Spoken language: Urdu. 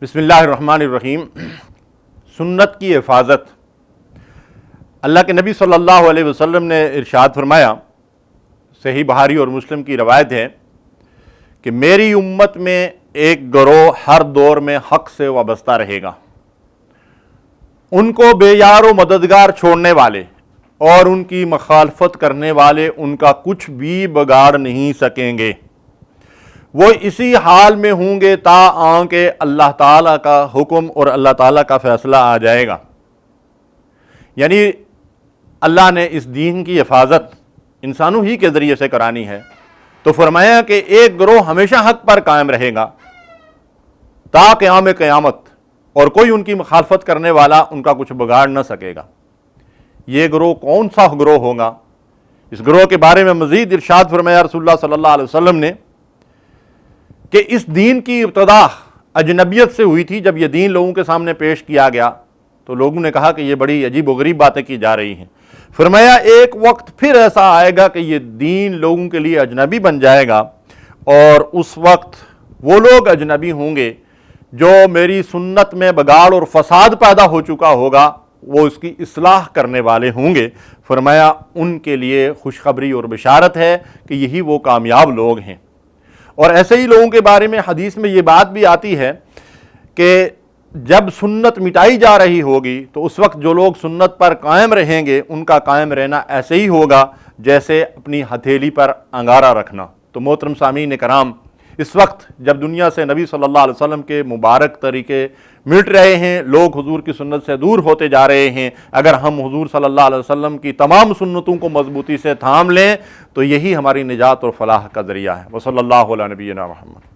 بسم اللہ الرحمن الرحیم۔ سنت کی حفاظت۔ اللہ کے نبی صلی اللہ علیہ وسلم نے ارشاد فرمایا، صحیح بخاری اور مسلم کی روایت ہے کہ میری امت میں ایک گروہ ہر دور میں حق سے وابستہ رہے گا، ان کو بے یار و مددگار چھوڑنے والے اور ان کی مخالفت کرنے والے ان کا کچھ بھی بگاڑ نہیں سکیں گے۔ وہ اسی حال میں ہوں گے تا کہ اللہ تعالیٰ کا حکم اور اللہ تعالیٰ کا فیصلہ آ جائے گا۔ یعنی اللہ نے اس دین کی حفاظت انسانوں ہی کے ذریعے سے کرانی ہے، تو فرمایا کہ ایک گروہ ہمیشہ حق پر قائم رہے گا تا قیام قیامت، اور کوئی ان کی مخالفت کرنے والا ان کا کچھ بگاڑ نہ سکے گا۔ یہ گروہ کون سا گروہ ہوگا؟ اس گروہ کے بارے میں مزید ارشاد فرمایا رسول اللہ صلی اللہ علیہ وسلم نے کہ اس دین کی ابتدا اجنبیت سے ہوئی تھی۔ جب یہ دین لوگوں کے سامنے پیش کیا گیا تو لوگوں نے کہا کہ یہ بڑی عجیب و غریب باتیں کی جا رہی ہیں۔ فرمایا ایک وقت پھر ایسا آئے گا کہ یہ دین لوگوں کے لیے اجنبی بن جائے گا، اور اس وقت وہ لوگ اجنبی ہوں گے جو میری سنت میں بگاڑ اور فساد پیدا ہو چکا ہوگا، وہ اس کی اصلاح کرنے والے ہوں گے۔ فرمایا ان کے لیے خوشخبری اور بشارت ہے کہ یہی وہ کامیاب لوگ ہیں۔ اور ایسے ہی لوگوں کے بارے میں حدیث میں یہ بات بھی آتی ہے کہ جب سنت مٹائی جا رہی ہوگی تو اس وقت جو لوگ سنت پر قائم رہیں گے ان کا قائم رہنا ایسے ہی ہوگا جیسے اپنی ہتھیلی پر انگارہ رکھنا۔ تو محترم سامعین کرام، اس وقت جب دنیا سے نبی صلی اللہ علیہ وسلم کے مبارک طریقے مٹ رہے ہیں، لوگ حضور کی سنت سے دور ہوتے جا رہے ہیں، اگر ہم حضور صلی اللہ علیہ وسلم کی تمام سنتوں کو مضبوطی سے تھام لیں تو یہی ہماری نجات اور فلاح کا ذریعہ ہے۔ وصلی اللہ علیہ نبینا محمد۔